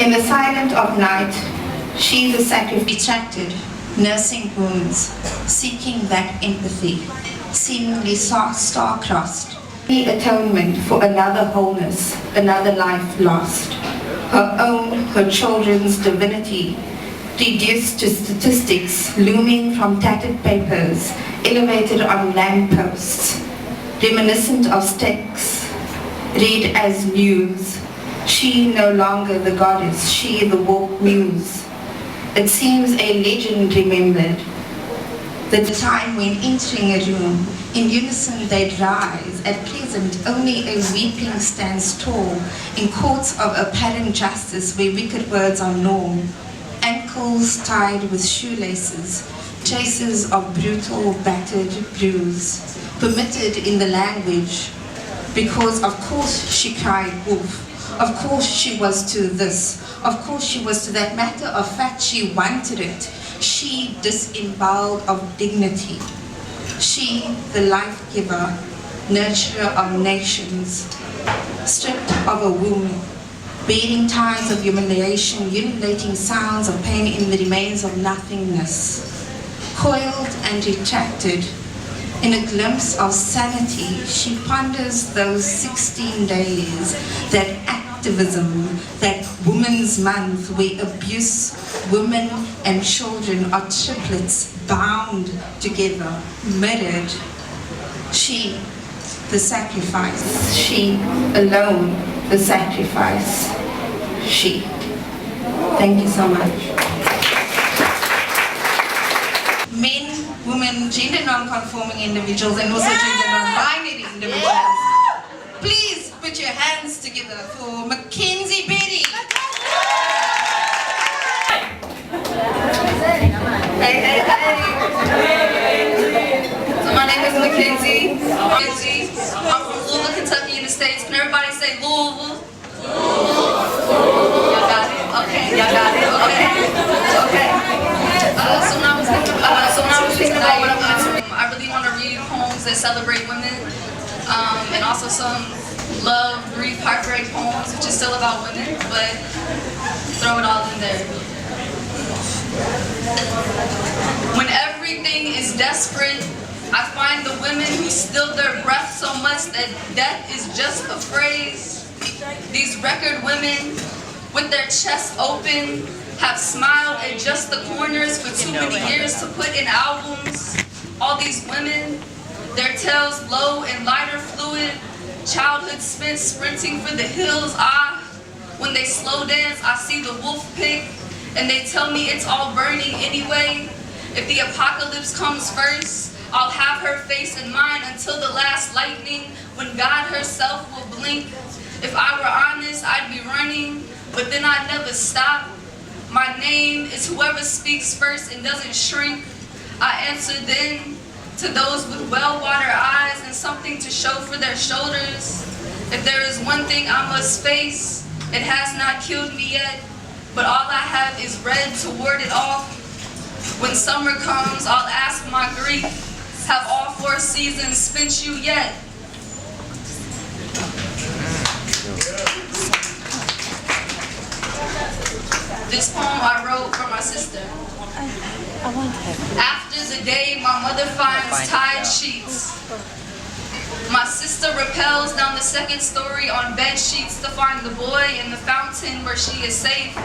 In the silence of night, she the sacrifice. Retracted, nursing wounds, seeking that empathy, seemingly star-crossed. The atonement for another wholeness, another life lost. Her own, her children's divinity, reduced to statistics looming from tattered papers, elevated on lampposts, reminiscent of sticks, read as news. She no longer the goddess, she the woke muse. It seems a legend remembered. The time when entering a room, in unison they'd rise. At present, only a weeping stands tall in courts of apparent justice where wicked words are norm. Ankles tied with shoelaces, traces of brutal, battered bruise, permitted in the language, because of course she cried wolf. Of course she was to this. Of course she was to that. Matter of fact, she wanted it. She disemboweled of dignity. She, the life giver, nurturer of nations, stripped of a womb, beating times of humiliation, ululating sounds of pain in the remains of nothingness, coiled and retracted. In a glimpse of sanity, she ponders those 16 days, that activism, that Women's Month, where abuse, women and children are triplets bound together, murdered. She, the sacrifice. She alone, the sacrifice. She. Thank you so much. Men, women, gender non-conforming individuals, and also gender non-binary individuals. Please put your hands together for Mackenzie Betty. Hey. So my name is Mackenzie. I'm from Louisville, Kentucky in the States. Can everybody say Louisville? Y'all got it? Okay. Okay. So when I was thinking about what I wanted to read, I really want to read poems that celebrate women, and also some love, grief, heartbreak poems, which is still about women, but throw it all in there. When everything is desperate, I find the women who still their breath so much that death is just a phrase. These record women, with their chests open, have smiled at just the corners for too many years to put in albums. All these women, their tails low and lighter fluid, childhood spent sprinting for the hills. When they slow dance, I see the wolf pick, and they tell me it's all burning anyway. If the apocalypse comes first, I'll have her face in mine until the last lightning, when God herself will blink. If I were honest, I'd be running, but then I'd never stop. My name is whoever speaks first and doesn't shrink. I answer then to those with well-watered eyes and something to show for their shoulders. If there is one thing I must face, it has not killed me yet, but all I have is red to ward it off. When summer comes, I'll ask my grief, have all 4 seasons spent you yet? This poem I wrote for my sister. After the day my mother finds tied sheets, my sister rappels down the 2nd story on bed sheets to find the boy in the fountain where she is safe.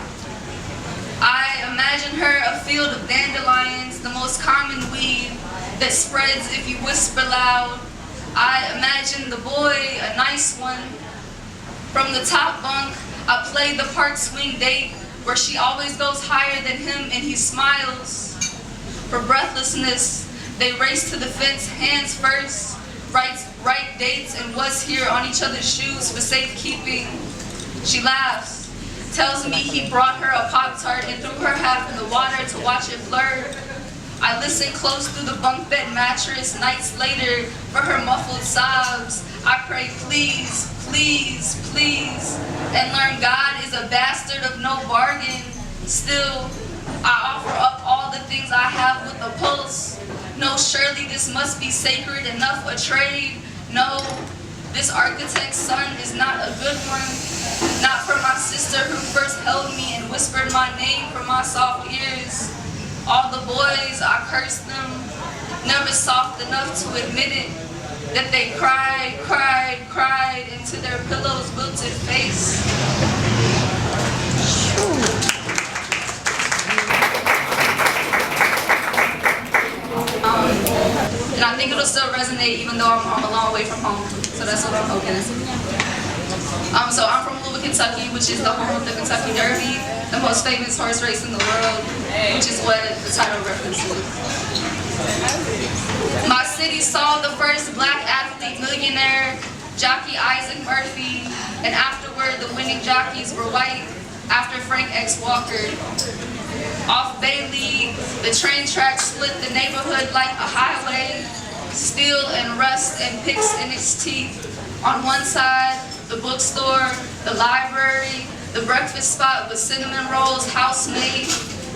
I imagine her a field of dandelions, the most common weed that spreads if you whisper loud. I imagine the boy, a nice one. From the top bunk, I play the park swing date where she always goes higher than him and he smiles. For breathlessness, they race to the fence, hands first, write dates and was here on each other's shoes for safekeeping. She laughs, tells me he brought her a Pop-Tart and threw her half in the water to watch it blur. I listen close through the bunk bed mattress nights later for her muffled sobs. I pray, please, please, please, and learn God is a bastard of no bargain. Still, I offer up all the things I have with a pulse. No, surely this must be sacred enough a trade. No, this architect's son is not a good one. Not for my sister who first held me whispered my name from my soft ears. All the boys, I cursed them, never soft enough to admit it, that they cried, cried, cried into their pillow's wilted face. And I think it'll still resonate even though I'm a long way from home. So that's what I'm hoping. So I'm from Louisville, Kentucky, which is the home of the Kentucky Derby, the most famous horse race in the world, which is what the title references. My city saw the first black athlete millionaire, jockey Isaac Murphy, and afterward the winning jockeys were white after Frank X. Walker. Off Bailey, the train tracks split the neighborhood like a highway, steel and rust and picks in its teeth. On one side, the bookstore, the library, the breakfast spot with cinnamon rolls house-made,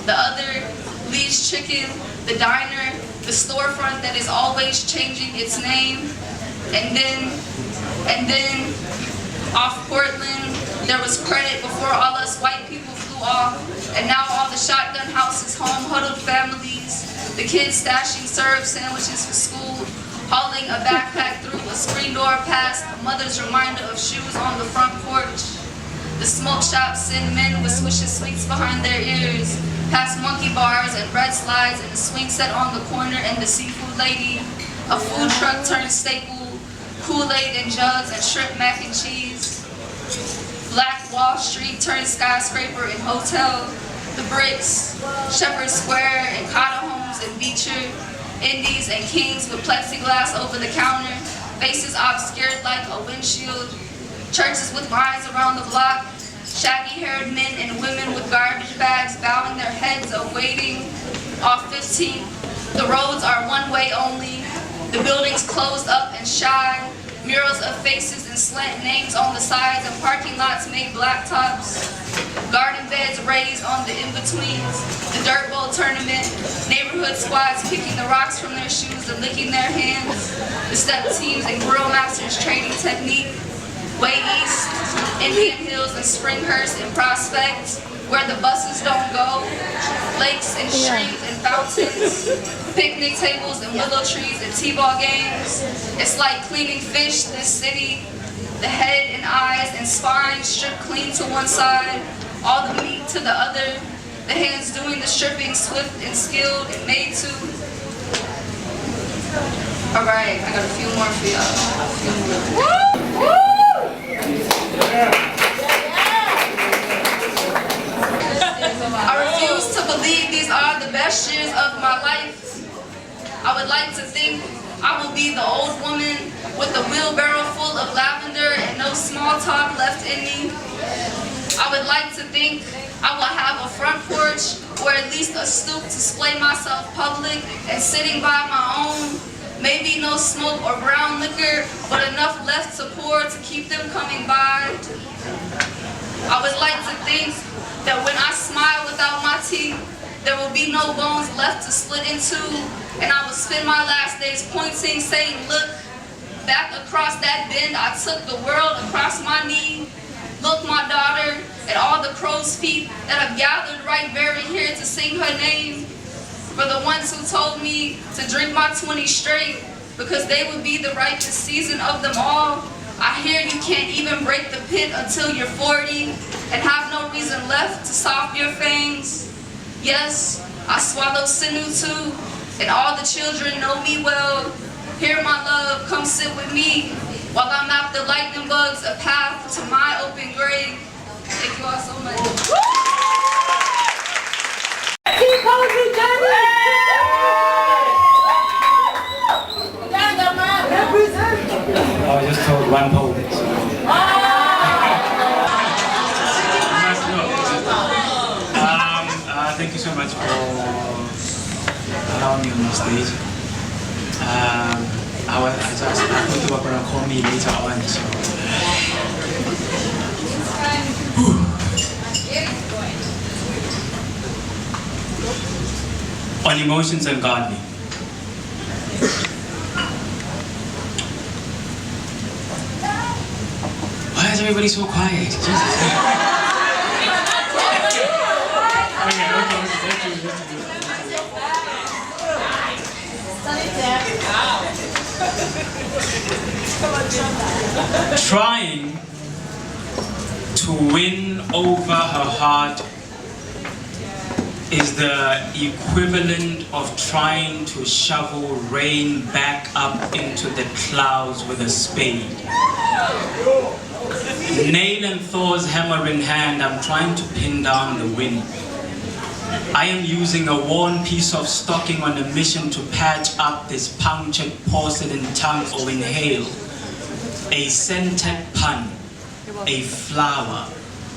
the other, Lee's Chicken, the diner, the storefront that is always changing its name. And then, off Portland, there was credit before all us white people flew off, and now all the shotgun houses, home huddled families, the kids stashing syrup sandwiches for school, hauling a backpack through a screen door past a mother's reminder of shoes on the front porch. The smoke shops send men with swishes sweets behind their ears, past monkey bars and bread slides and the swing set on the corner and the seafood lady, a food truck turned staple, Kool-Aid and jugs and shrimp mac and cheese. Black Wall Street turned skyscraper and hotel, the bricks, Shepherd Square and Cotta Homes and Beecher, Indies and Kings with plexiglass over the counter, faces obscured like a windshield, churches with lines around the block, shaggy-haired men and women with garbage bags bowing their heads awaiting. Off 15th, the roads are one-way only, the buildings closed up and shy, murals of faces and slant names on the sides and parking lots made blacktops, garden beds raised on the in-betweens, the dirt bowl tournament, neighborhood squads picking the rocks from their shoes and licking their hands, the step teams and grill masters training technique, way east, Indian Hills and Springhurst and Prospect, where the buses don't go, lakes and streams and fountains, picnic tables and willow trees and t-ball games. It's like cleaning fish, this city, the head and eyes and spine stripped clean to one side, all the meat to the other, the hands doing the stripping swift and skilled and made to. All right, I got a few more for y'all. I refuse to believe these are the best years of my life. I would like to think I will be the old woman with a wheelbarrow full of lavender and no small talk left in me. I would like to think I will have a front porch or at least a stoop to display myself public and sitting by my own. Maybe no smoke or brown liquor, but enough left to pour to keep them coming by. I would like to think that when I smile without my teeth, there will be no bones left to split into, and I will spend my last days pointing, saying, look, back across that bend, I took the world across my knee. Look, my daughter, at all the crow's feet that have gathered right very here to sing her name. For the ones who told me to drink my 20 straight, because they would be the ripest season of them all. I hear you can't even break the pit until you're 40 and have no reason left to soften your fangs. Yes, I swallow sinew too, and all the children know me well. Here, my love, come sit with me while I map the lightning bugs a path to my open grave. Thank you all so much. I just told one poet. Thank you so much for allowing me on the stage. I thought you were going to call me later on, so. On emotions and godly. Why is everybody so quiet? Jesus. Trying to win over her heart is the equivalent of trying to shovel rain back up into the clouds with a spade. Nail and Thor's hammer in hand, I'm trying to pin down the wind. I am using a worn piece of stocking on a mission to patch up this punctured porcelain tongue or inhale a scented pun, a flower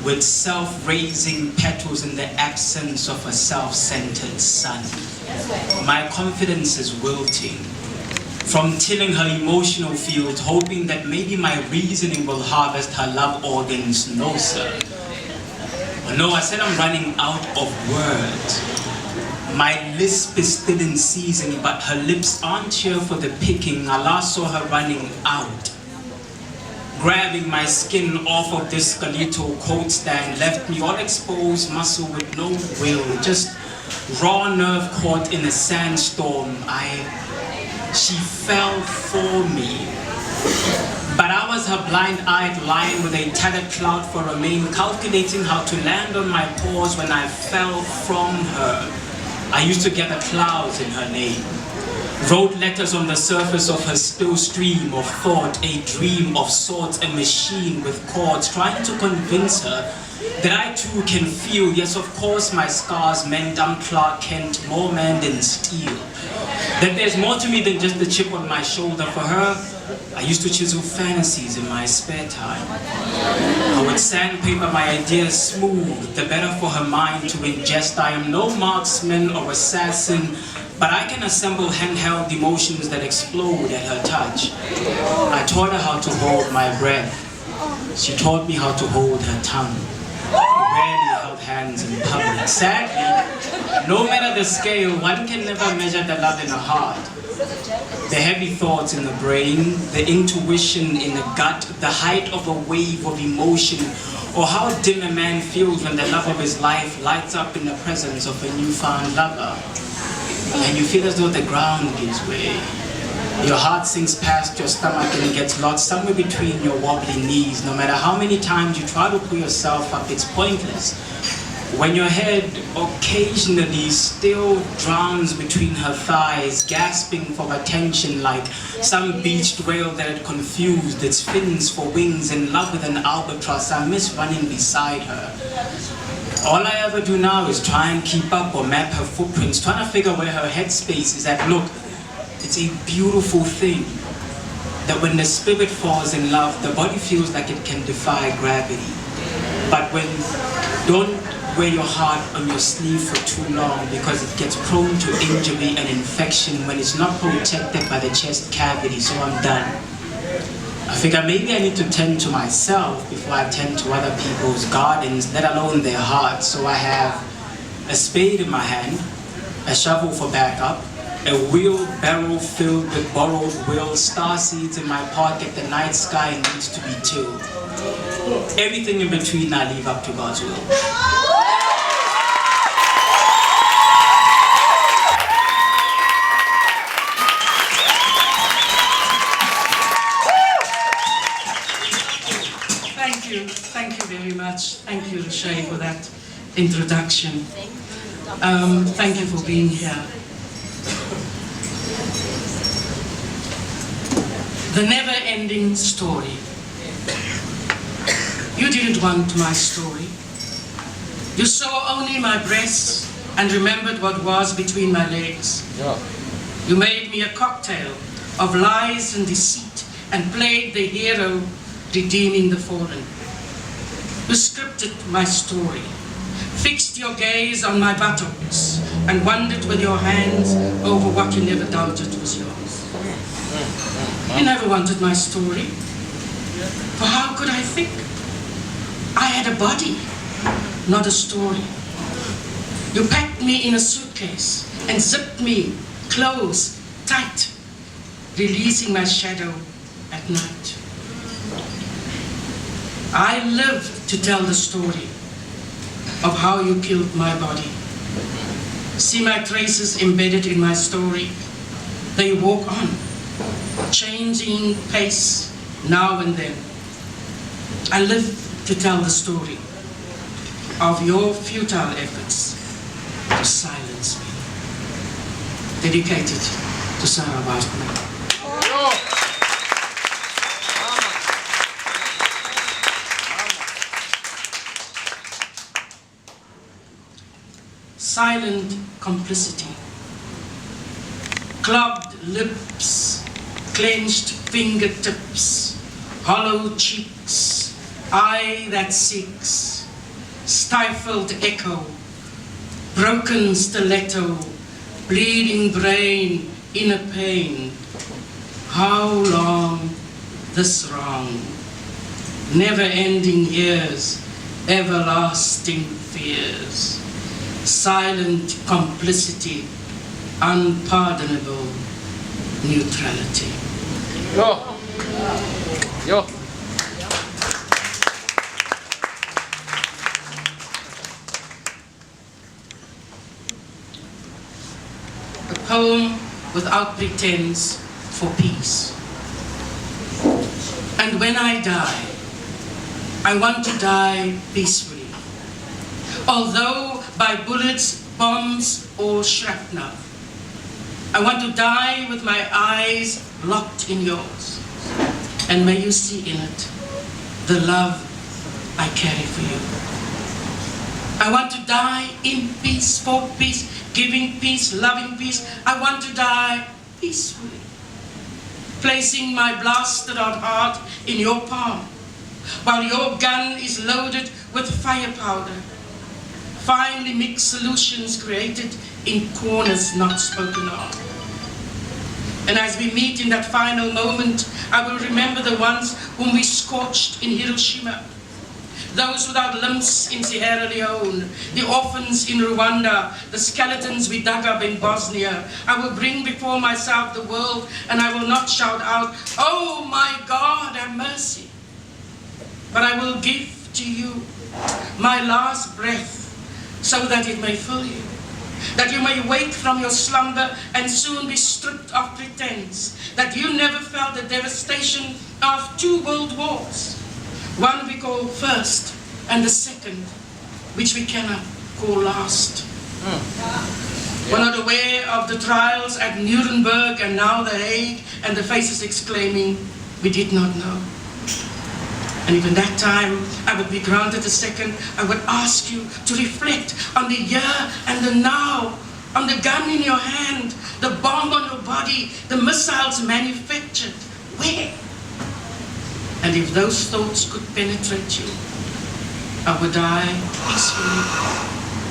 with self-raising petals in the absence of a self-centered sun. My confidence is wilting from tilling her emotional field, hoping that maybe my reasoning will harvest her love organs. No, sir. No, I said I'm running out of words. My lisp is still in season, but her lips aren't here for the picking. I last saw her running out. Grabbing my skin off of this skeletal coat stand left me all exposed muscle with no will, just raw nerve caught in a sandstorm. She fell for me. But I was her blind-eyed lion with a tattered cloud for a mane, calculating how to land on my paws when I fell from her. I used to gather clouds in her name. Wrote letters on the surface of her still stream of thought, a dream of sorts, a machine with chords, trying to convince her that I too can feel. Yes, of course, my scars meant I'm Clark Kent, more man than steel. That there's more to me than just the chip on my shoulder. For her, I used to chisel fantasies in my spare time. I would sandpaper my ideas smooth, the better for her mind to ingest. I am no marksman or assassin, but I can assemble handheld emotions that explode at her touch. I taught her how to hold my breath. She taught me how to hold her tongue. We rarely held hands in public. Sadly, no matter the scale, one can never measure the love in a heart. The heavy thoughts in the brain, the intuition in the gut, the height of a wave of emotion, or how dim a man feels when the love of his life lights up in the presence of a newfound lover. And you feel as though the ground gives way. Your heart sinks past your stomach and gets lost somewhere between your wobbly knees. No matter how many times you try to pull yourself up, it's pointless. When your head occasionally still drowns between her thighs, gasping for attention like some beached whale that had confused its fins for wings, in love with an albatross, I miss running beside her. All I ever do now is try and keep up or map her footprints, trying to figure where her headspace is at. Look, it's a beautiful thing that when the spirit falls in love, the body feels like it can defy gravity. But don't wear your heart on your sleeve for too long, because it gets prone to injury and infection when it's not protected by the chest cavity. So I'm done. I figure maybe I need to tend to myself before I tend to other people's gardens, let alone their hearts. So I have a spade in my hand, a shovel for backup, a wheelbarrow filled with borrowed will, star seeds in my pocket. The night sky needs to be tilled. Everything in between I leave up to God's will. Thank you very much. Thank you, Roché, for that introduction. Thank you for being here. The never-ending story. You didn't want my story. You saw only my breasts and remembered what was between my legs. Yeah. You made me a cocktail of lies and deceit and played the hero redeeming the fallen. You scripted my story, fixed your gaze on my buttocks, and wandered with your hands over what you never doubted was yours. You never wanted my story, for how could I think? I had a body, not a story. You packed me in a suitcase and zipped me close, tight, releasing my shadow at night. I lived to tell the story of how you killed my body. See my traces embedded in my story. They walk on, changing pace, now and then. I live to tell the story of your futile efforts to silence me. Dedicated to Sarah Bartman. Silent complicity, clogged lips, clenched fingertips, hollow cheeks, eye that seeks, stifled echo, broken stiletto, bleeding brain, inner pain. How long this wrong? Never-ending years, everlasting fears. Silent complicity, unpardonable neutrality. Yo. Yo. A poem without pretense for peace. And when I die, I want to die peacefully. Although by bullets, bombs, or shrapnel. I want to die with my eyes locked in yours. And may you see in it the love I carry for you. I want to die in peace, for peace, giving peace, loving peace. I want to die peacefully. Placing my blasted out heart in your palm, while your gun is loaded with firepower. Finely mixed solutions created in corners not spoken of. And as we meet in that final moment, I will remember the ones whom we scorched in Hiroshima, those without limbs in Sierra Leone, the orphans in Rwanda, the skeletons we dug up in Bosnia. I will bring before myself the world, and I will not shout out, "Oh my God, have mercy." But I will give to you my last breath, so that it may fill you, that you may wake from your slumber and soon be stripped of pretense, that you never felt the devastation of 2 world wars, one we call first and the second, which we cannot call last. We're not aware of the trials at Nuremberg and now The Hague, and the faces exclaiming, "We did not know." And even that time, I would be granted a second. I would ask you to reflect on the here and the now, on the gun in your hand, the bomb on your body, the missiles manufactured. Where? And if those thoughts could penetrate you, I would die peacefully,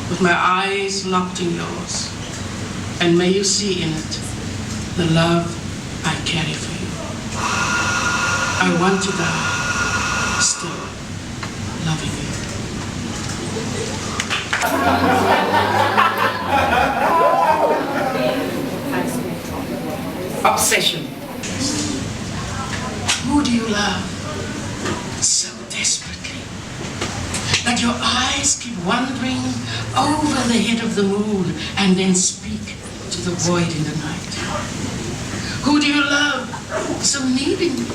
with my eyes locked in yours. And may you see in it the love I carry for you. I want to die still loving you. Obsession. Who do you love so desperately that your eyes keep wandering over the head of the moon and then speak to the void in the night? Who do you love so needingly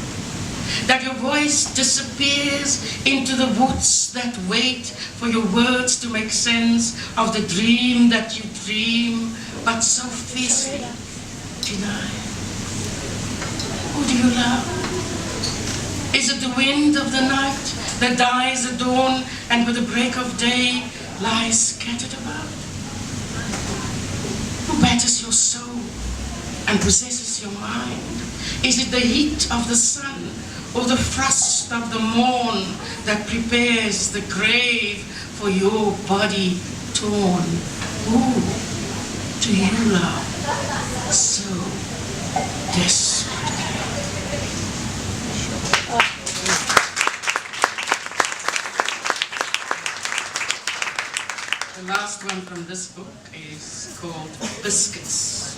that your voice disappears into the woods that wait for your words to make sense of the dream that you dream but so fiercely deny? Who do you love? Is it the wind of the night that dies at dawn and with the break of day lies scattered about? Who batters your soul and possesses your mind? Is it the heat of the sun or the frost of the morn that prepares the grave for your body torn? Who do you love so desperately? The last one from this book is called Biscuits.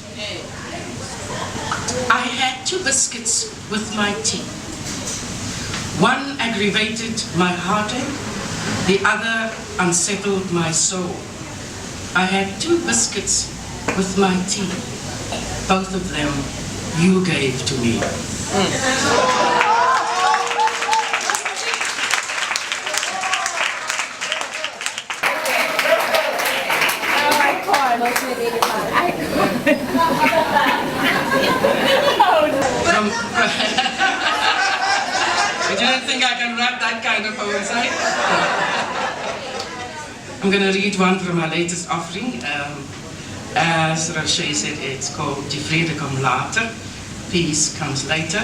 I had 2 biscuits with my tea. One aggravated my heartache, the other unsettled my soul. I had 2 biscuits with my tea. Both of them you gave to me. You didn't think I can rap that kind of poetry? I'm going to read one from my latest offering. As Roché said, it's called Die Vrede Kom Later. Peace comes later.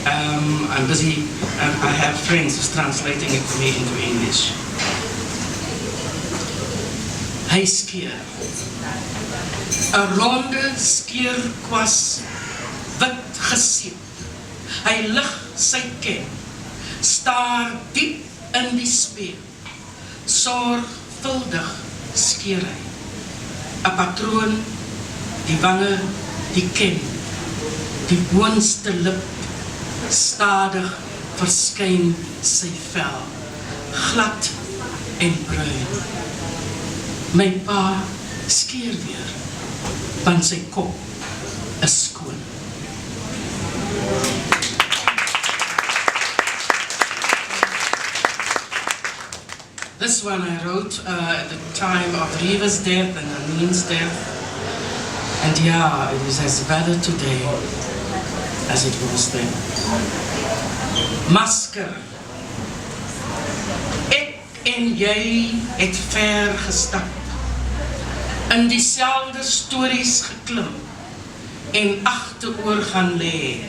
I'm busy, I have friends who's translating it for me into English. Hy skeer. 'n ronde skeerkwas, wit geseep. Hy lig sy ken, staar diep in die spieël. Sorgvuldig skeer hy. 'n patroon, die wange, die ken, die boonste lip, stadig verskyn sy vel, glad en bruin. My pa skeer weer, want sy kop is skoon. This one I wrote at the time of Reva's death and Amin's death. And yeah, it is as valid today as it was then. Masker. Ek en jy het ver gestap. In dieselfde stories geklim en agteroor gaan lê.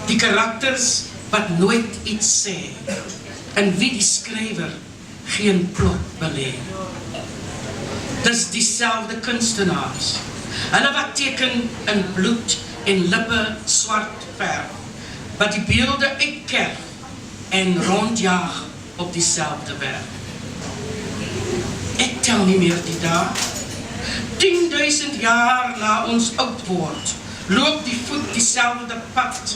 Die karakters wat nooit iets sê. En wie die skrywer geen plot belê. Dis dieselfde kunstenaars. Hulle wat teken in bloed en lippe swart verf, wat die beelde uitkerf en rondjaag op dieselfde werk. Ek tel nie meer die dae. 10.000 jaar na ons oud word, loop die voet dieselfde pad,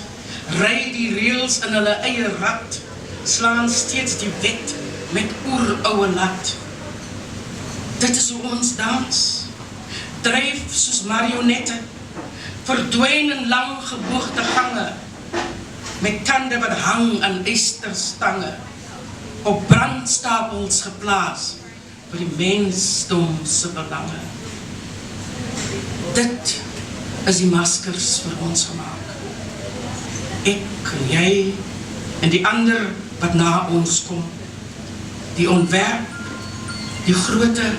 ry die reëls in hulle eie rad, slaan steeds die wet met oerouwe lat. Dit is hoe ons dans, dryf soos marionette, verdwyn in lang geboogde gange, met tande wat hang aan ysterstange, op brandstapels geplaas, vir die mensdom se belange. Dit is die maskers vir ons gemaak. Ek en jy en die ander wat na ons kom. Die ontwerp, die grootte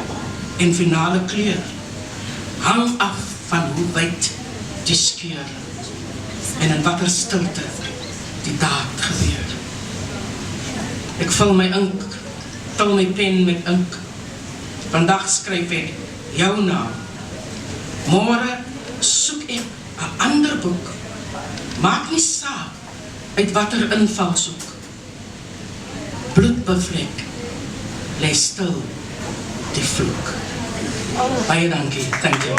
en finale kleur hang af van hoe wyd die skeur en in watter stilte die daad gebeur. Ek vul my ink, vul my pen met ink. Vandag skryf ek jou naam. Môre soek ek 'n ander boek. Maak nie saak uit watter invalshoek. Bloedbevlek, lê stil die vloek. Baie dankie, thank you.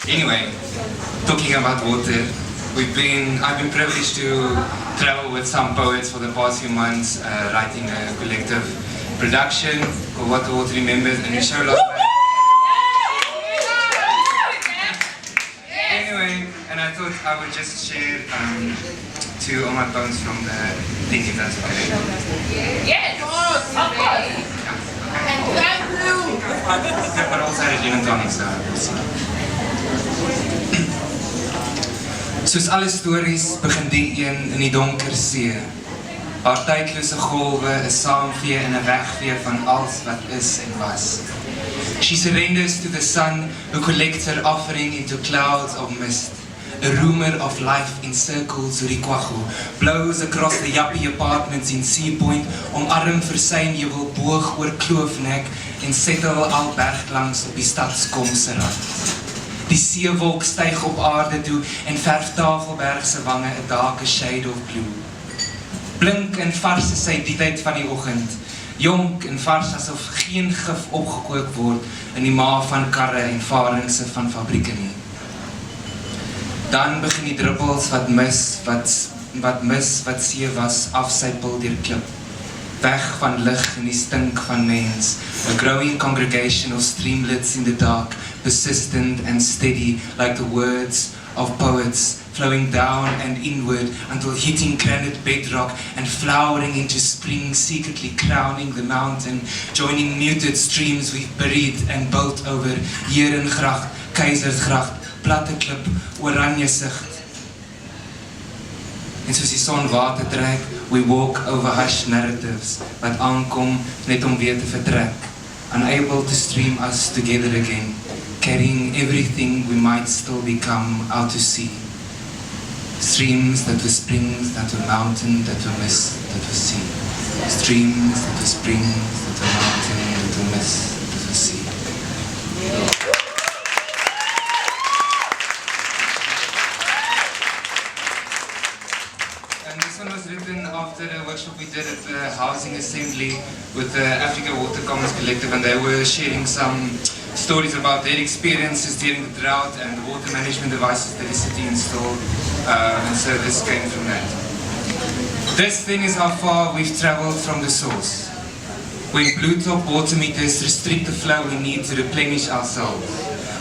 Anyway, talking about water, I've been privileged to travel with some poets for the past few months, writing a collective production called What the Water Remembers, and we show last night. Anyway, and I thought I would just share two of my poems from the thing, if that's okay. Yes! Of course! And thank you! Yeah, but also had a gin and tonic, so we'll see. Soos alle stories begin die een in die donker see. Haar tydlose golwe is saamvee en 'n wegvee van alles wat is en was. She surrenders to the sun who collects her offering into clouds of mist. A rumor of life encircles Urikwago, blows across the yuppie apartments in Sea Point, omarm vir sy heuwel boog oor Kloofnek en settle al berglangs op die stadskomse rand. Die seewolk styg op aarde toe en verf Tafelberg se wange 'n dark shade of blue. Blink en vars is sy diepheid van die oggend, jonk en vars asof geen gif opgekook word in die maag van karre en varingse van fabrieke nie. Dan begin die druppels wat see was afsypel deur klip, weg van lig en die stink van mens, a growing congregation of streamlets in the dark, persistent and steady like the words of poets flowing down and inward until hitting granite bedrock and flowering into spring, secretly crowning the mountain, joining muted streams we've buried and built over Herengracht, Keizersgracht, Platte Klip, Oranje Sicht. En soos die son water trek, we walk over hushed narratives wat aankom net om weer te vertrek, unable to stream us together again, carrying everything we might still become out to sea. Streams that were springs, that were mountain, that were mist, that were sea. Streams that were springs, that were mountain, that were mist, that were sea. This one was written after a workshop we did at the Housing Assembly with the Africa Water Commons Collective, and they were sharing some stories about their experiences during the drought and the water management devices that the city installed, and so this came from that. This thing is how far we've travelled from the source. When blue-top water meters restrict the flow we need to replenish ourselves.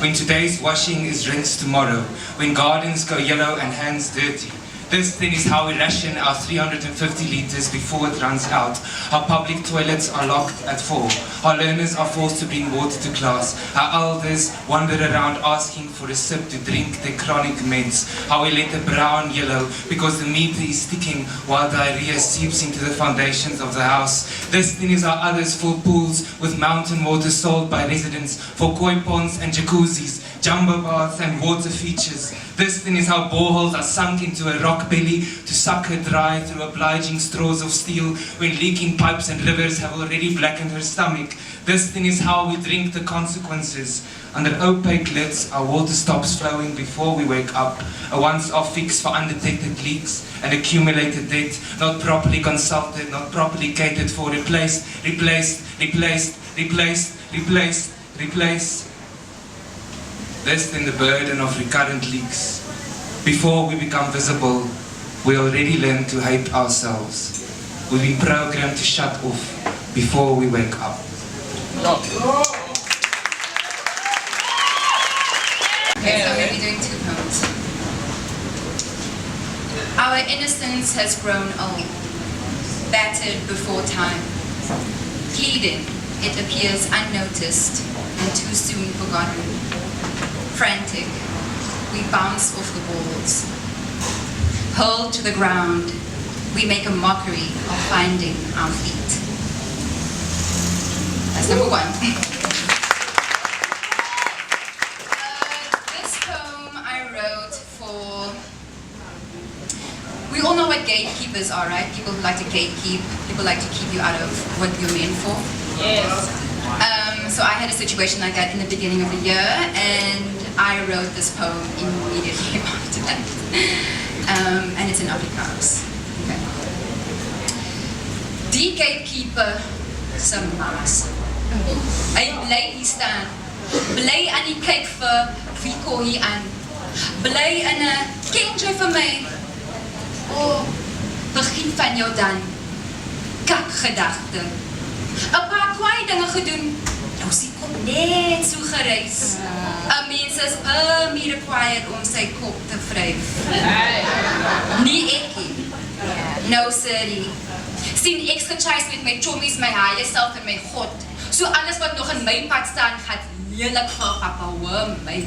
When today's washing is rinsed tomorrow. When gardens go yellow and hands dirty. This thing is how we ration our 350 litres before it runs out. How public toilets are locked at 4. How learners are forced to bring water to class. How elders wander around asking for a sip to drink their chronic meds. How we let the brown yellow because the meter is sticking while diarrhea seeps into the foundations of the house. This thing is how others fill pools with mountain water sold by residents for koi ponds and jacuzzis, jumbo baths and water features. This thing is how boreholes are sunk into a rock belly to suck her dry through obliging straws of steel when leaking pipes and rivers have already blackened her stomach. This thing is how we drink the consequences. Under opaque lids, our water stops flowing before we wake up. A once-off fix for undetected leaks and accumulated debt, not properly consulted, not properly catered for, replaced. This than the burden of recurrent leaks. Before we become visible, we already learn to hate ourselves. We've been programmed to shut off before we wake up. Okay, so we'll be doing 2 poems. Our innocence has grown old, battered before time. Pleading, it appears unnoticed and too soon forgotten. Frantic, we bounce off the walls. Hurled to the ground, we make a mockery of finding our feet. That's number 1. This poem I wrote for... We all know what gatekeepers are, right? People who like to gatekeep, people like to keep you out of what you're meant for. Yes. So I had a situation like that in the beginning of the year, and I wrote this poem immediately after that. And it's in Afrikaans. Okay. Die gatekeeper se maas. Hy bly hier staan. Bly aan die kyk vir wie kom hier aan. Bly in 'n ken jy vir my? Oh, begin van jou dan. Kak gedagte. 'n Paar kwaai dinge gedoen. Nou sy kom net so gereis. 'n Mens is meer required om sy kop te vryf. Nie ek nie. No sorry. Sien ek gechase met my chommies, my higher self en my God. So alles wat nog in my pad staan, gaat lelik vir papa hoor my.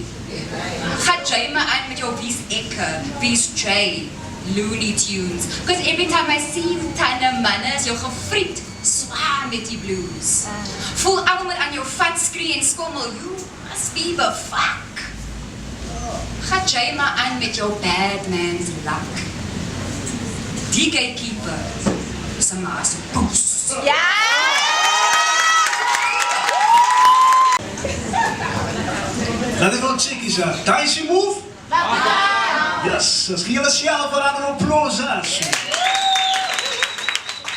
Gaat jy my aan met jou wie's ek, wie's Jay, Looney Tunes. Because every time I see you tande manne, is jou gefriet. Swaar met die blues. Voel almal aan jou vat, skree en skommel. You must be the fuck. Gaat jy maar aan met jou bad man's luck. Die gatekeeper is 'n maas boos. Ja! Dat is wel chickie zeg. Dicey move? Yes, dat is hele själva voor aan een applause.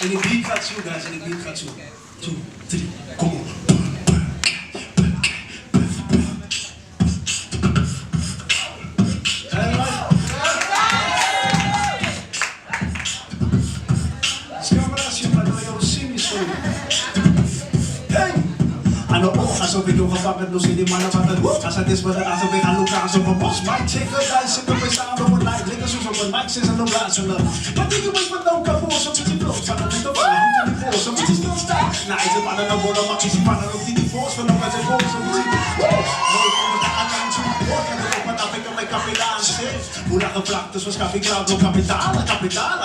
En die beat gaat zo, guys, en die beat gaat zo. 2, 3, kom op. Alsof ik nog gevangen ben, zie die mannen wat het woest. Als het is wat het alsof ik aan Luca, alsof een bos. Might take a dice, zitten we samen op een lijf. op een mic zit en dan blazen we. Wat denk je met nou kapot, zo met die bloot van de witte van de niveau, zo met die stilstaan. Nou, is het mannen dan worden, maar is die mannen op die niveaus van de met zijn boos, zo met die... Mijn kapitaal zit. Hoe lang geplakt is was kapitaal door kapitaal,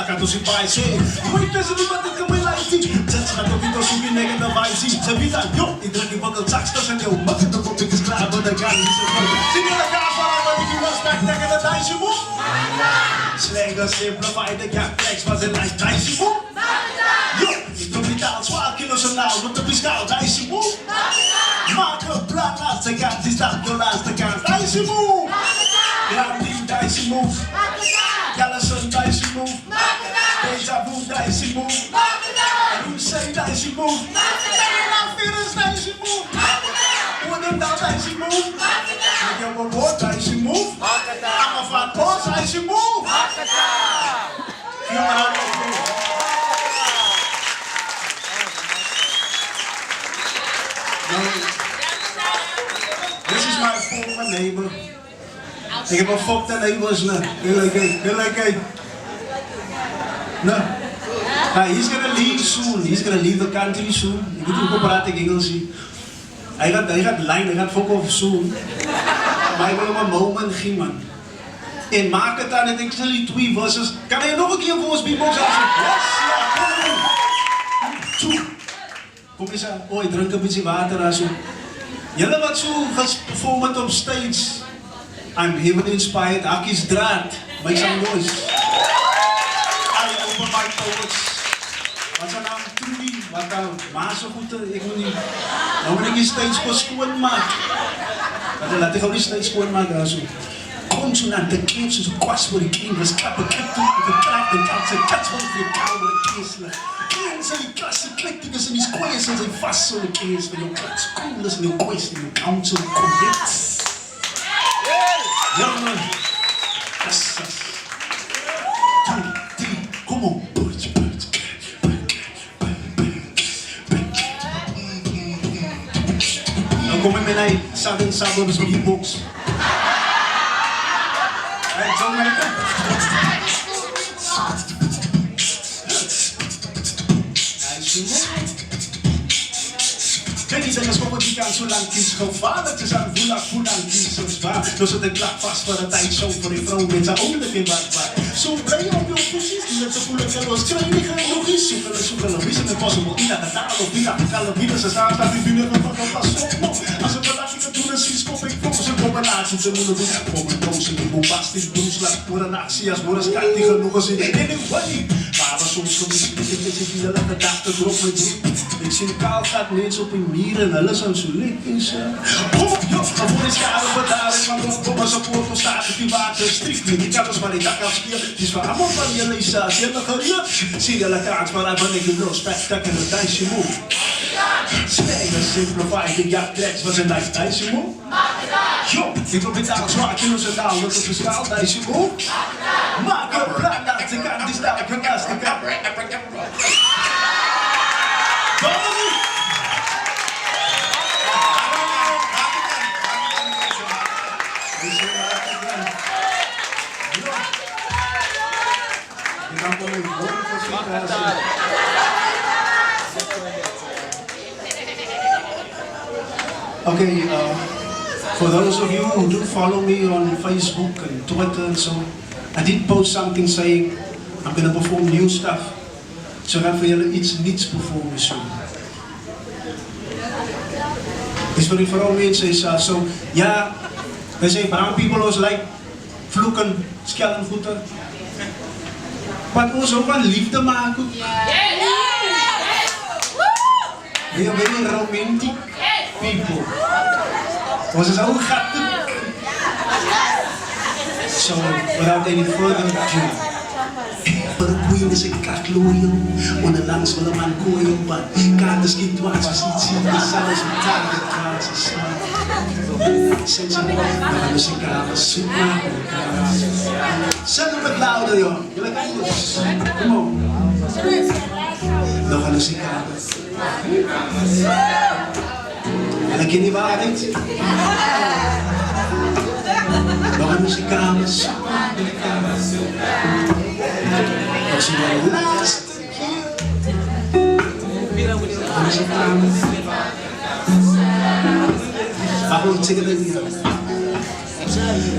ik had dus in bij zee. Hoe ik tussen die wat ik kan mijn lijf zien. Zet gaat ook niet als je negen naar wij zien. Ze weet dat, joh, ik druk je wat sax tussen jou. Mag het op ik is klaar, maar dan kan niet zo goed. Zing in elkaar van wat ik je was back tegen de Dijsje moe. Slegger simplified, ik heb tracks was in lijst Dijsje moe. Joh, ik doe niet aan 12 kilo's een nauw, want op is gauw Dijsje moe. Maak een plan, laatste kant, die staat de laatste kant. Dijsje moe. Grandin Dicey move, Gallison Dicey move, Deja Vu Dicey move, Roché Dicey move, Ferrus Dicey move, Winslow Dicey move, Young Boy Dicey move, I'm a fat boss Dicey move. This is my former neighbor. Ik heb een fuck de neighbors, no. They're like, hey. No. He's gonna leave soon. He's gonna leave the country soon. Ik moet ook praten Engels. Hij gaat lijn, hij gaat fuck off soon. Maar ik wil hem een moment geven, man. En maak het dan en ik zal die 2 verses. Kan hij nog een keer voor ons beatbox zeggen? Yes, ja, kom. Kom eens aan. Oh, ik drink een beetje water aan zo. Jullie wat zo performend op stage. I'm heavily inspired. Aki's draad. Make some noise. I open my poets. Wat zijn naam? Trudy. Wat nou? Maas zo goed. Ik moet niet. Nou moet ik die stage voor schoonmaken. Laat ik ook die stage schoonmaken. Consonante kleefs is een kwast voor de kinders. Klappen klippen met een klap. En dat zijn katsvol voor de kou met de keeselen. En zijn die klasse kliktigers en die squares zijn vast zo'n kees. Van jouw klats koelers en jouw koeis en jouw count zo'n project. Ja man, yes. 2, 3, come on. Nou kom ik met een Southern Suburbs beatbox. Hey, zo merken. Kijk, die zeggen schoppen die kan zo lang kies. Gevaarlijk is aan voelang kies. Zo zwaar. Dus het klap vast voor de tijd zo voor die vrouw met zijn ogen in wat. Zo blij op jouw precies. Die met z'n voelen kan los krijgen. Logisch. Zoekelen. Wie zijn impossible. Ina getaan of Ina gekallen. Wie ze staan. Staat die binnen van de pas op. Als een belachelijke doen is iets kop ik voor. Ze komen naast. Ze moeten doen. Komen boos. Die bombastisch bloedslag. Voor een actie als worden kijk die genoeg is in. Anyway. Maar we soms gemist. Ik zit hier de gedachte erop met die. Ik zie kaal gaat niets op in mieren. Alles aan zo lichtjes. Oh, joh, dan voel ik schade voor daar. Maar kom maar zo voor van staat die water strikt. Ik kan ons maar die dak afskieren. Het is van allemaal van je leesa's. Je hebt nog geleerd. Zie je lekker aan, maar wanneer ik wil spectaculair Dijsje moe. Slegger simplified, de jak tracks was een nice Dijsje moe. Joh, ik wil betaald zwaar kilo's en daal. Dat is beschaald Dijsje moe. Maak een plan dat ze kan die staat. Ik kan de kap. Okay, for those of you who do follow me on Facebook and Twitter and so, I did post something saying I'm going to perform new stuff. So gaan voor jullie iets niets performen zo. Is voor die vooral mensen is zo, ja, they say brown people always like vloeken, schellenvoeten. Maar ons ook van liefde maken. We are very romantic people. Was is ook grappig. So, without any further ado. But a queen is a cat loyal. Onderlangs wil een man kooien, maar kaart is geen dwaas. Als iets zien, de zelfs met target kaart is smaak. Zet je maar dus ik ga wat zoek maken. Zet hem wat louder, joh. Jullie kan dus. Kom op. Nog een muzikaal. En dan ken je waarheid. Nog een muzikaal. is de laatste keer. Dan is het klaar. Waarom zingen we niet?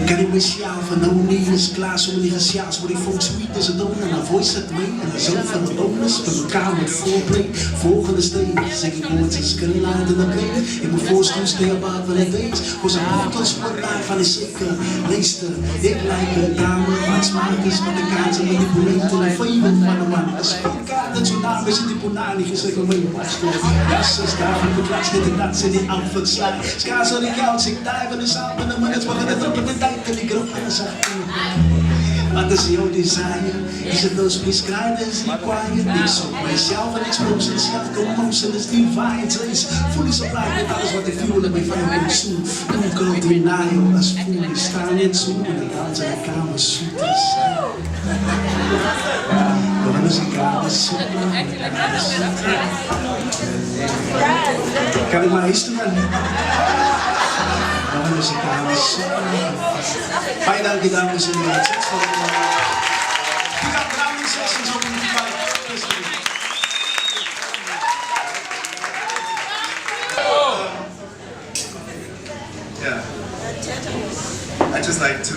Kan ik speciaal van no need is klaar, zo many gesjaals, maar die volks sweet is het ook. En een voice het mee, en een zoon van de bonus, van elkaar met voorplay. Volgende steen, zeg ik woord, ze kunnen laten de play. Ik moet voorstel stay about wat het is. Voor zijn portals wordt daar van is zeker. Leester, ik lijk een dame, wat smaak is van de kaarten, met die polenten en favor van de man. Als ik elkaar dat zo'n naam is in die ponani, gezegd om mee pastor. Jassers, daar van de klas, dit en dat, zijn die outfits slaan. Skaars aan die couch, ik dive in de zaal, en de minutes, maar het op de tijd. En ik roep en zeg, wat is jouw desire? Is het those prescribed as required? Ik zoek mijzelf en explosion, schat commotion is divine trace. Fully supplied met alles wat ik voel en mijn vijf consume. Don't go denial, als voel ik sta net zo en ik dans in de kamer zoet is. Dan is ik kamer zoet. Kan ik maar instrument? Dan is ik kamer zoet. Fijn dank je dames en heren. We gaan drama sessions op in die vijf. Yeah. I'd just like to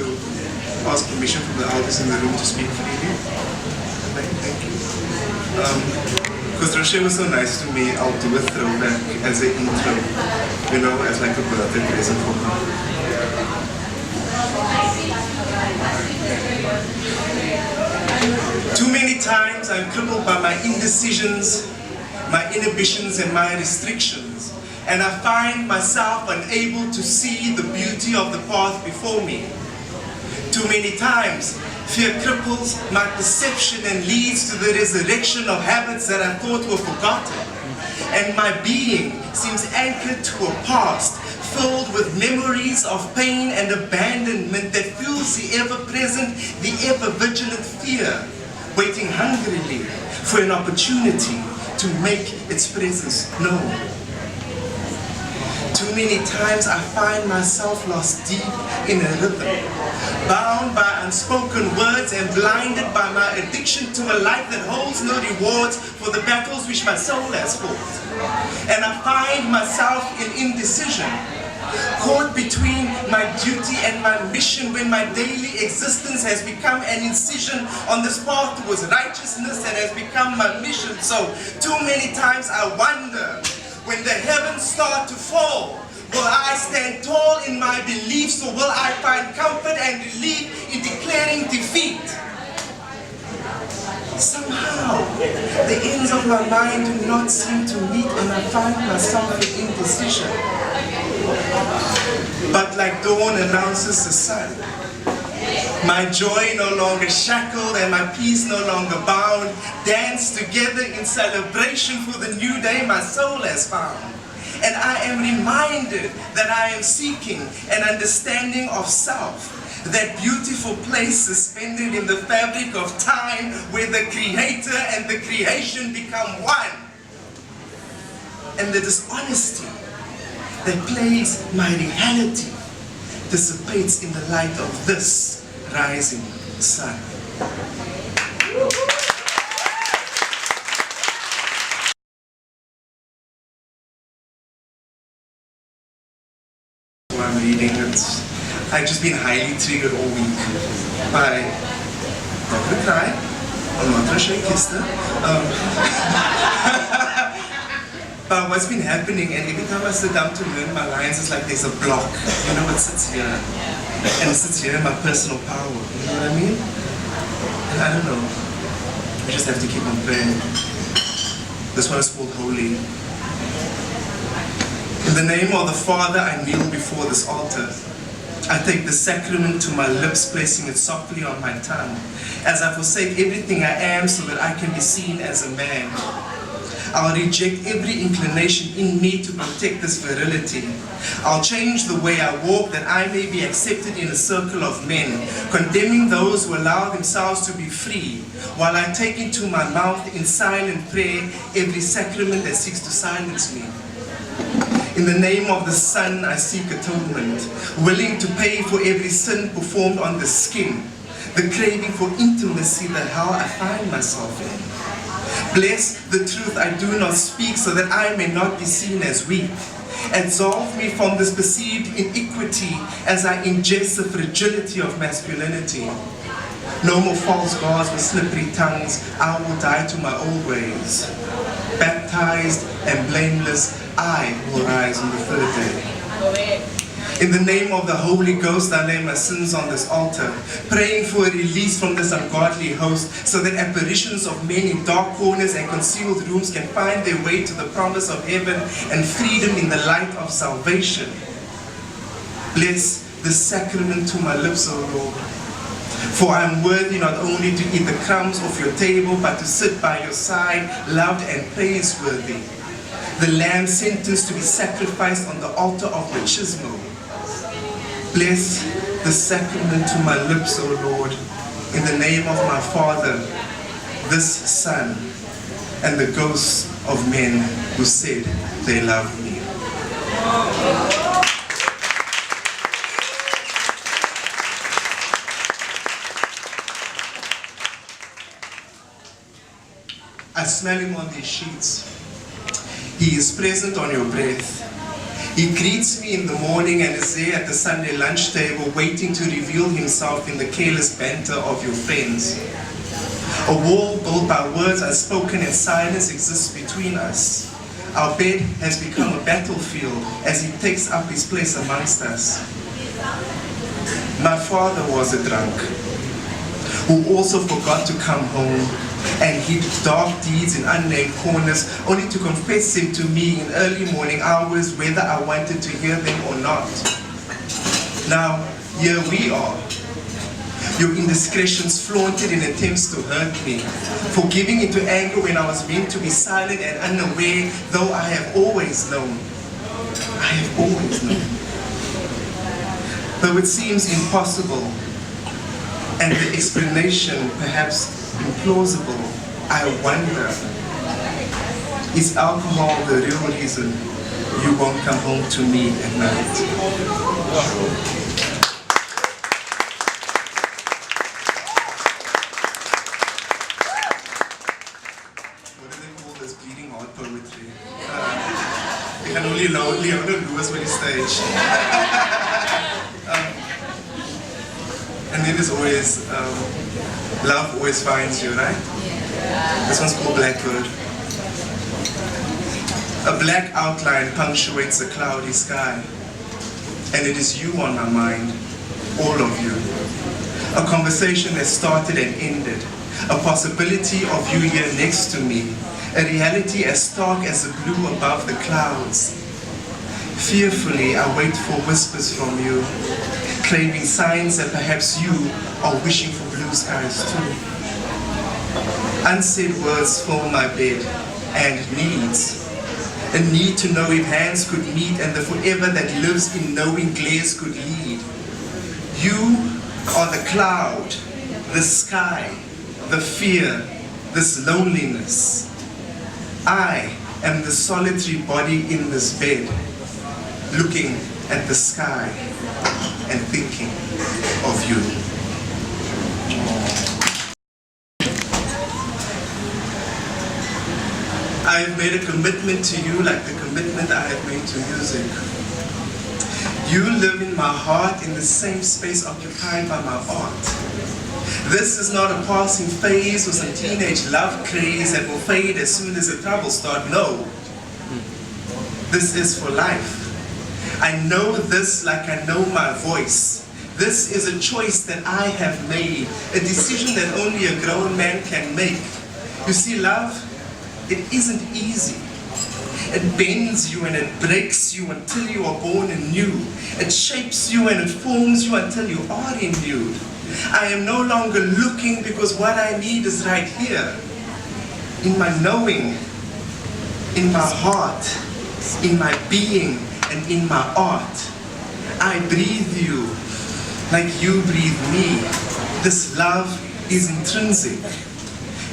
ask permission from the elders in the room to speak freely. Thank you. Because Roché was so nice to me, I'll do a throwback as an intro, you know, as like a birthday present for her. Too many times I'm crippled by my indecisions, my inhibitions and my restrictions, and I find myself unable to see the beauty of the path before me. Too many times fear cripples my perception and leads to the resurrection of habits that I thought were forgotten, and my being seems anchored to a past filled with memories of pain and abandonment that fuels the ever-present, the ever-vigilant fear, waiting hungrily for an opportunity to make its presence known. Too many times I find myself lost deep in a rhythm, bound by unspoken words and blinded by my addiction to a life that holds no rewards for the battles which my soul has fought. And I find myself in indecision, caught between my duty and my mission when my daily existence has become an incision on this path towards righteousness and has become my mission. So too many times I wonder, when the heavens start to fall, will I stand tall in my beliefs, or will I find comfort and relief in declaring defeat? Somehow, the ends of my mind do not seem to meet and I find myself in indecision. But like dawn announces the sun, my joy no longer shackled and my peace no longer bound, dance together in celebration for the new day my soul has found. And I am reminded that I am seeking an understanding of self, that beautiful place suspended in the fabric of time where the creator and the creation become one. And the dishonesty that plagues my reality dissipates in the light of this rising sun. I'm reading it. I've just been highly triggered all week by not gonna cry, I'm not Roché, Kester. But what's been happening, and every time I sit down to learn my lines, it's like there's a block. You know, it sits here, and it sits here in my personal power. You know what I mean? And I don't know. I just have to keep on praying. This one is called Holy. In the name of the Father, I kneel before this altar. I take the sacrament to my lips, placing it softly on my tongue, as I forsake everything I am so that I can be seen as a man. I'll reject every inclination in me to protect this virility. I'll change the way I walk that I may be accepted in a circle of men, condemning those who allow themselves to be free, while I take into my mouth in silent prayer every sacrament that seeks to silence me. In the name of the Son, I seek atonement, willing to pay for every sin performed on the skin, the craving for intimacy, the hell I find myself in. Bless the truth I do not speak, so that I may not be seen as weak. Absolve me from this perceived iniquity as I ingest the fragility of masculinity. No more false gods with slippery tongues, I will die to my old ways. Baptized and blameless, I will rise on the third day. In the name of the Holy Ghost, I lay my sins on this altar, praying for a release from this ungodly host, so that apparitions of men in dark corners and concealed rooms can find their way to the promise of heaven and freedom in the light of salvation. Bless this sacrament to my lips, O Lord. For I am worthy not only to eat the crumbs off your table, but to sit by your side, loved and praiseworthy. The lamb sentenced to be sacrificed on the altar of machismo. Bless the sacrament to my lips, O Lord, in the name of my Father, this Son, and the ghosts of men who said they loved me. I smell him on these sheets. He is present on your breath. He greets me in the morning and is there at the Sunday lunch table waiting to reveal himself in the careless banter of your friends. A wall built by words unspoken and silence exists between us. Our bed has become a battlefield as he takes up his place amongst us. My father was a drunk who also forgot to come home and hid dark deeds in unnamed corners, only to confess them to me in early morning hours, whether I wanted to hear them or not. Now, here we are. Your indiscretions flaunted in attempts to hurt me, forgiving into anger when I was meant to be silent and unaware, though I have always known. I have always known. Though it seems impossible, and the explanation perhaps implausible, I wonder, is alcohol the real reason you won't come home to me at night? What do they call this? Bleeding heart poetry. You can only Leona Lewis when he stage. And then there's always, love always finds you, right? This one's called Blackbird. A black outline punctuates a cloudy sky, and it is you on my mind, all of you. A conversation that started and ended, a possibility of you here next to me, a reality as stark as the blue above the clouds. Fearfully, I wait for whispers from you, craving signs that perhaps you are wishing for blue skies too. Unsaid words fill my bed, and needs. A need to know if hands could meet, and the forever that lives in knowing glares could lead. You are the cloud, the sky, the fear, this loneliness. I am the solitary body in this bed, looking at the sky and thinking of you. I have made a commitment to you like the commitment I have made to music. You live in my heart in the same space occupied by my art. This is not a passing phase or some teenage love craze that will fade as soon as the troubles start. No. This is for life. I know this like I know my voice. This is a choice that I have made, a decision that only a grown man can make. You see, love, it isn't easy. It bends you and it breaks you until you are born anew. It shapes you and it forms you until you are renewed. I am no longer looking because what I need is right here. In my knowing, in my heart, in my being, and in my art. I breathe you like you breathe me. This love is intrinsic,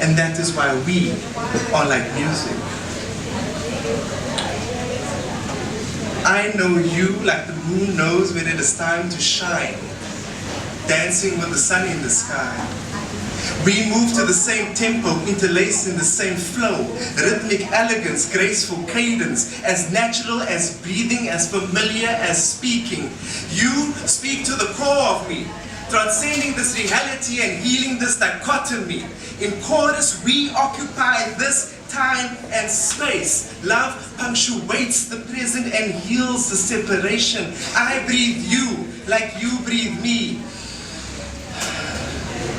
and that is why we are like music. I know you like the moon knows when it is time to shine. dancing with the sun in the sky. We move to the same tempo, interlaced in the same flow, rhythmic elegance, graceful cadence, as natural as breathing, as familiar as speaking. You speak to the core of me, transcending this reality and healing this dichotomy. In chorus, we occupy this time and space. Love punctuates the present and heals the separation. I breathe you like you breathe me.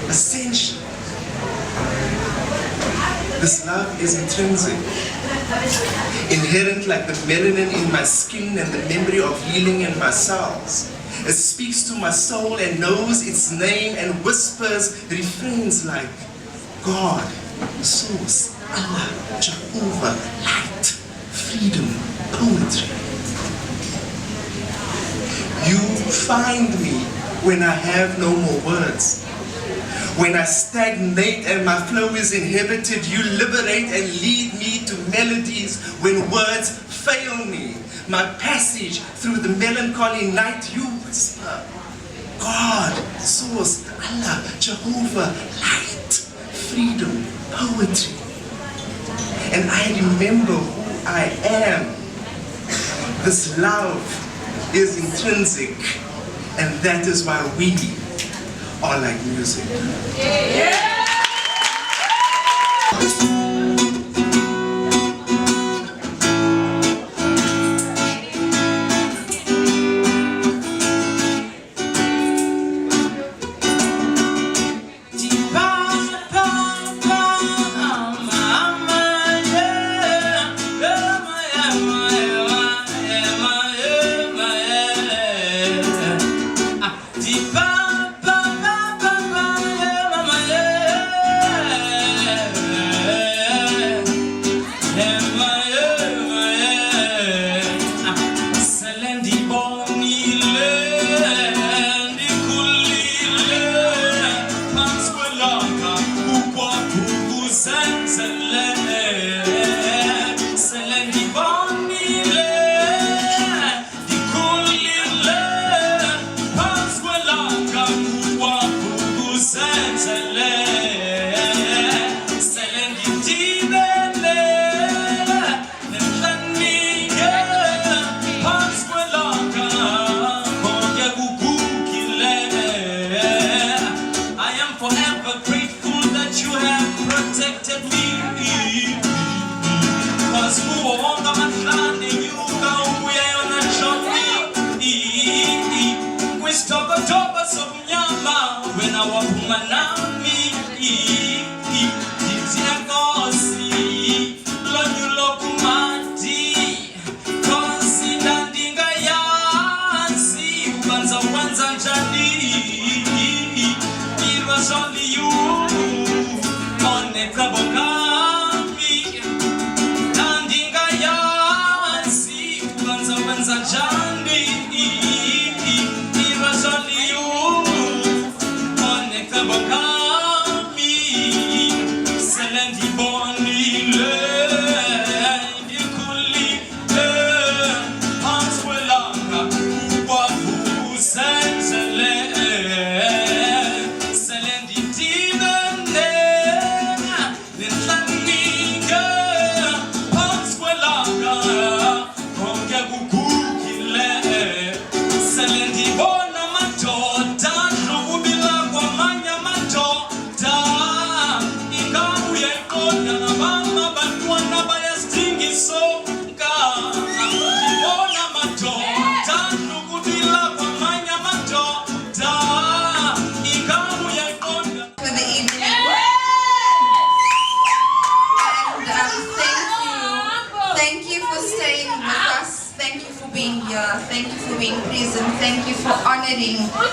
Essential. This love is intrinsic, inherent like the melanin in my skin and the memory of healing in my cells. It speaks to my soul and knows its name and whispers refrains like God, Source, Allah, Jehovah, light, freedom, poetry. You find me when I have no more words. When I stagnate and my flow is inhibited, you liberate and lead me to melodies when words fail me. My passage through the melancholy night, you whisper, God, Source, Allah, Jehovah, light, freedom, poetry. And I remember who I am. This love is intrinsic, and that is why we are like music.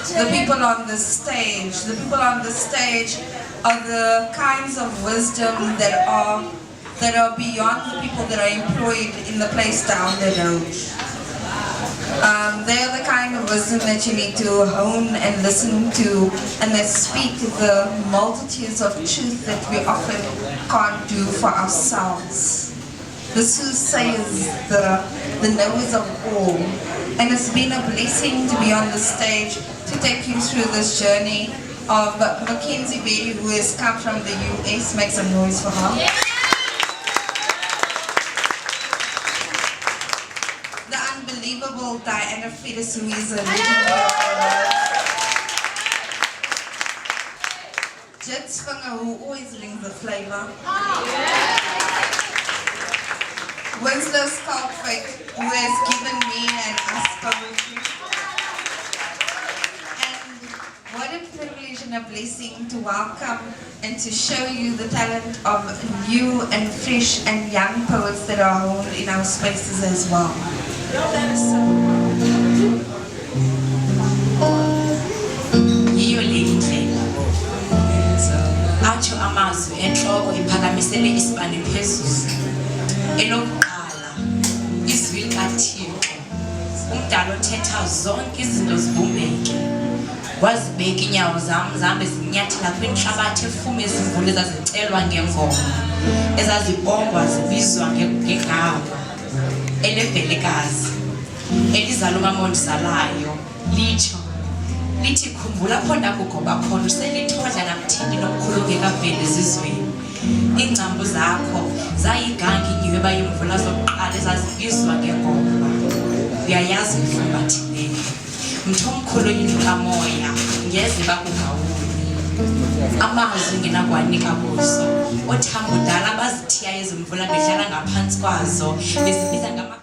The people on the stage. The people on the stage are the kinds of wisdom that are beyond the people that are employed in the place down the road. They are the kind of wisdom that you need to hone and listen to, and that speak the multitudes of truth that we often can't do for ourselves. The soothsayers, the knowers of all. And it's been a blessing to be on the stage to take you through this journey of Mackenzie, who has come from the US. Make some noise for her. The unbelievable Diana Ferrus, who is a legendary. Jitsvinger, who always brings the flavor. Winslow Schalkwyk, who has given me and us poetry. And what a privilege and a blessing to welcome and to show you the talent of new and fresh and young poets that are honed in our spaces as well. Acho amazwi enhloko iphakamisele isibane phezulu. Elokuqala izwi likaThixo. Umdala othetha zonke izinto zibumbeke. Wazibeka inyawo zami zihambe zinyathela kwinhlabathi efuma izimvula ezazicelwa ngengoma. Ezazibongwa zibizwa ngegama. Elebhelekazi. Elizalo mamondizalayo. Lithi khumbula khona kugoba khona uselithodla namthindi nokukhuluke kavele ezizweni. Iingcambu zakho zayigangi nyiwe bayimvula zokuqala ezazibizwa ngengoma. Uyayazi imfumbathi leyo. Mthomkhulu yindlu kamoya ngeze bakungawuni. Amazwi nginakwanika kuso. Othambo dala bazithiya ezimvula bedlala ngaphansi kwazo bezibiza ngama